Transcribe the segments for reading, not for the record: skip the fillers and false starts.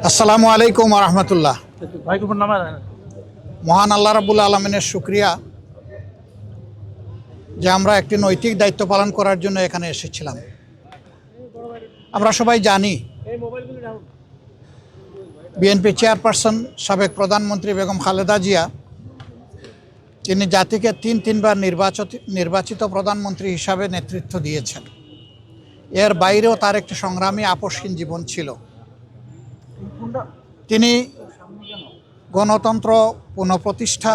আসসালামু আলাইকুম রহমতুল্লাহ। নাম মহান আল্লাহ রাব্বুল আলমিনের শুকরিয়া যে আমরা একটি নৈতিক দায়িত্ব পালন করার জন্য এখানে এসেছিলাম। আমরা সবাই জানি বিএনপি চেয়ারপারসন সাবেক প্রধানমন্ত্রী বেগম খালেদা জিয়া তিনি জাতিকে তিনবার নির্বাচিত প্রধানমন্ত্রী হিসাবে নেতৃত্ব দিয়েছেন। এর বাইরেও তার একটি সংগ্রামী আপসহীন জীবন ছিল। তিনি গণতন্ত্র পুনঃপ্রতিষ্ঠা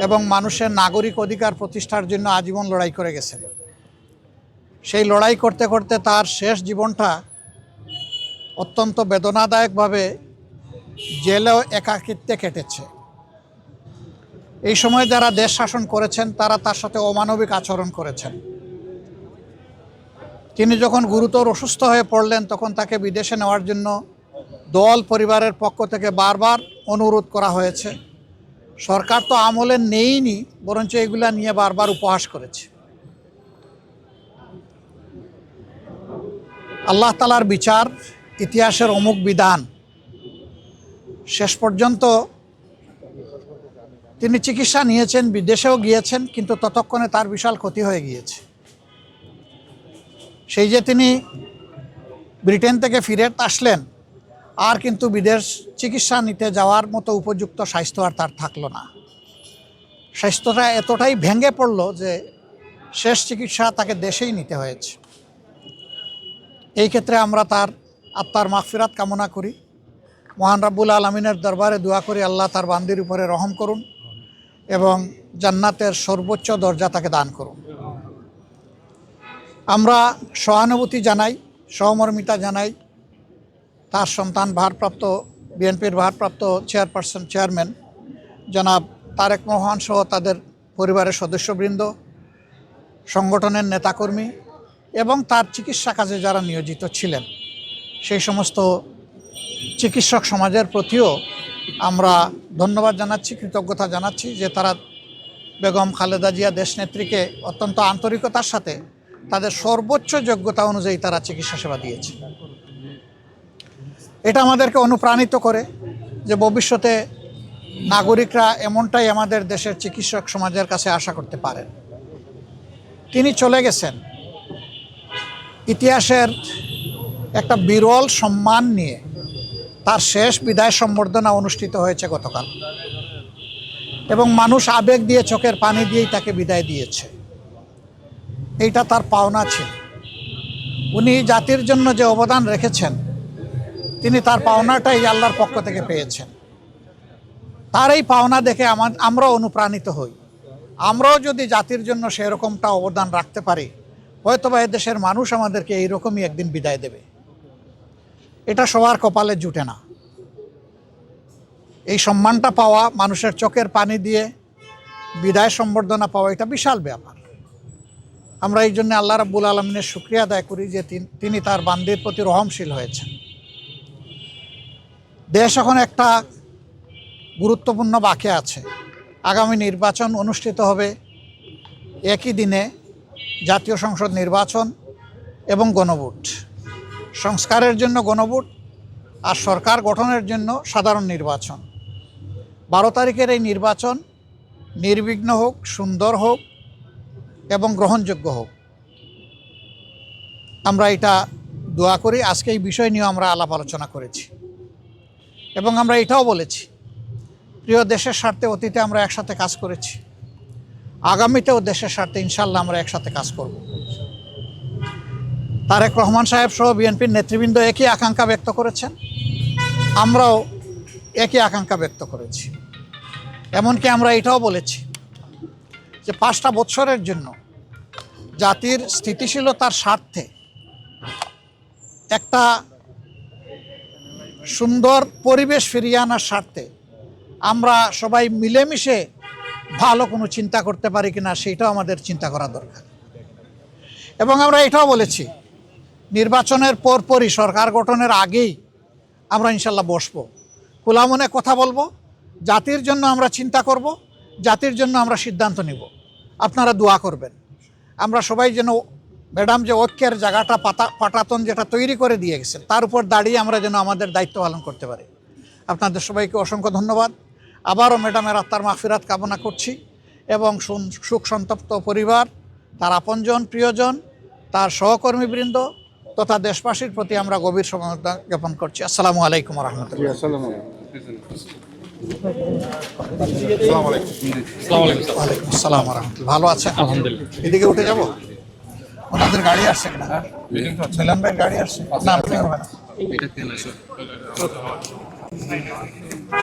এবং মানুষের নাগরিক অধিকার প্রতিষ্ঠার জন্য আজীবন লড়াই করে গেছেন। সেই লড়াই করতে করতে তার শেষ জীবনটা অত্যন্ত বেদনাদায়কভাবে জেলেও একাকিত্বে কেটেছে। এই সময় যারা দেশ শাসন করেছেন তারা তার সাথে অমানবিক আচরণ করেছেন। তিনি যখন গুরুতর অসুস্থ হয়ে পড়লেন তখন তাকে বিদেশে নেওয়ার জন্য দল পরিবারের পক্ষ থেকে বারবার অনুরোধ করা হয়েছে। সরকার তো আমলে নেইনি, বরঞ্চ এগুলা নিয়ে বারবার উপহাস করেছে। আল্লাহ তাআলার বিচার, ইতিহাসের অমুক বিধান, শেষ পর্যন্ত তিনি চিকিৎসা নিয়েছেন, বিদেশেও গিয়েছেন, কিন্তু ততক্ষণে তার বিশাল ক্ষতি হয়ে গিয়েছে। সেই যে তিনি ব্রিটেন থেকে ফিরে আসলেন, আর কিন্তু বিদেশ চিকিৎসা নিতে যাওয়ার মতো উপযুক্ত স্বাস্থ্য আর তার থাকলো না। স্বাস্থ্যটা এতটাই ভেঙে পড়ল যে শেষ চিকিৎসা তাকে দেশেই নিতে হয়েছে। এই ক্ষেত্রে আমরা তার আত্মার মাগফিরাত কামনা করি। মহান রাব্বুল আলামিনের দরবারে দোয়া করি আল্লাহ তার বান্দির উপরে রহম করুন এবং জান্নাতের সর্বোচ্চ দরজা তাকে দান করুন। আমরা সহানুভূতি জানাই, সহমর্মিতা জানাই তার সন্তান বিএনপির ভারপ্রাপ্ত চেয়ারম্যান জনাব তারেক রহমান সহ তাদের পরিবারের সদস্যবৃন্দ, সংগঠনের নেতাকর্মী এবং তার চিকিৎসা কাজে যারা নিয়োজিত ছিলেন, সেই সমস্ত চিকিৎসক সমাজের প্রতিও আমরা ধন্যবাদ জানাচ্ছি, কৃতজ্ঞতা জানাচ্ছি যে তারা বেগম খালেদা জিয়া দেশনেত্রীকে অত্যন্ত আন্তরিকতার সাথে তাদের সর্বোচ্চ যোগ্যতা অনুযায়ী তারা চিকিৎসা সেবা দিয়েছে। এটা আমাদেরকে অনুপ্রাণিত করে যে ভবিষ্যতে নাগরিকরা এমনটাই আমাদের দেশের চিকিৎসক সমাজের কাছে আশা করতে পারেন। তিনি চলে গেছেন ইতিহাসের একটা বিরল সম্মান নিয়ে। তার শেষ বিদায় সম্বর্ধনা অনুষ্ঠিত হয়েছে গতকাল এবং মানুষ আবেগ দিয়ে, চোখের পানি দিয়েই তাকে বিদায় দিয়েছে। এইটা তার পাওনা ছিল। উনি জাতির জন্য যে অবদান রেখেছেন, তিনি তার পাওনাটাই আল্লাহর পক্ষ থেকে পেয়েছেন। তার এই পাওনা দেখে আমরাও অনুপ্রাণিত হই। আমরাও যদি জাতির জন্য সেরকমটা অবদান রাখতে পারি, হয়তোবা এদেশের মানুষ আমাদেরকে এইরকমই একদিন বিদায় দেবে। এটা সবার কপালে জুটে না। এই সম্মানটা পাওয়া, মানুষের চোখের পানি দিয়ে বিদায় সম্বর্ধনা পাওয়া, এটা বিশাল ব্যাপার। আমরা এই জন্য আল্লাহ রাব্বুল আলামিনের শুকরিয়া আদায় করি যে তিনি তার বান্দির প্রতি রহমশীল হয়েছেন। দেশ এখন একটা গুরুত্বপূর্ণ বাঁকে আছে। আগামী নির্বাচন অনুষ্ঠিত হবে একই দিনে, জাতীয় সংসদ নির্বাচন এবং গণভোট। সংস্কারের জন্য গণভোট আর সরকার গঠনের জন্য সাধারণ নির্বাচন। 12 তারিখের এই নির্বাচন নির্বিঘ্ন হোক, সুন্দর হোক এবং গ্রহণযোগ্য হোক, আমরা এটা দোয়া করি। আজকে এই বিষয় নিয়ে আমরা আলাপ আলোচনা করেছি এবং আমরা এটাও বলেছি, প্রিয় দেশের স্বার্থে অতীতে আমরা একসাথে কাজ করেছি, আগামীতেও দেশের স্বার্থে ইনশাল্লাহ আমরা একসাথে কাজ করব। তারেক রহমান সাহেব সহ বিএনপির নেতৃবৃন্দ একই আকাঙ্ক্ষা ব্যক্ত করেছেন, আমরাও একই আকাঙ্ক্ষা ব্যক্ত করেছি। এমনকি আমরা এটাও বলেছি যে 5টা বছরের জন্য জাতির স্থিতিশীলতার স্বার্থে একটা সুন্দর পরিবেশ ফিরিয়ে আনার স্বার্থে আমরা সবাই মিলেমিশে ভালো কোনো চিন্তা করতে পারি কিনা, সেইটাও আমাদের চিন্তা করা দরকার। এবং আমরা এটাও বলেছি, নির্বাচনের পরপরই, সরকার গঠনের আগেই আমরা ইনশাল্লাহ বসবো, খোলা মনে কথা বলবো, জাতির জন্য আমরা চিন্তা করব, জাতির জন্য আমরা সিদ্ধান্ত নিব। আপনারা দোয়া করবেন আমরা সবাই যেন ম্যাডাম যে ঐক্যের জায়গাটা পাটাতন যেটা তৈরি করে দিয়ে গেছেন, তার উপর দাঁড়িয়ে আমরা যেন আমাদের দায়িত্ব পালন করতে পারি। আপনাদের সবাইকে অসংখ্য ধন্যবাদ। আবারও ম্যাডামের আত্মার মাগফিরাত কামনা করছি এবং সুখ সন্তপ্ত পরিবার, তার আপনজন, প্রিয়জন, তার সহকর্মীবৃন্দ তথা দেশবাসীর প্রতি আমরা গভীর সমবেদনা জ্ঞাপন করছি। আসসালামু আলাইকুম রহমতুল্লাহ। ওয়ালাইকুম আসসালাম রহমতুল্লাহ। ভালো আছেন? আলহামদুলিল্লাহ। এদিকে উঠে যাব? ওনাদের গাড়ি আসছে কিনা? মিলন ভাইয়ের গাড়ি আসছে না? আপনি হবে না।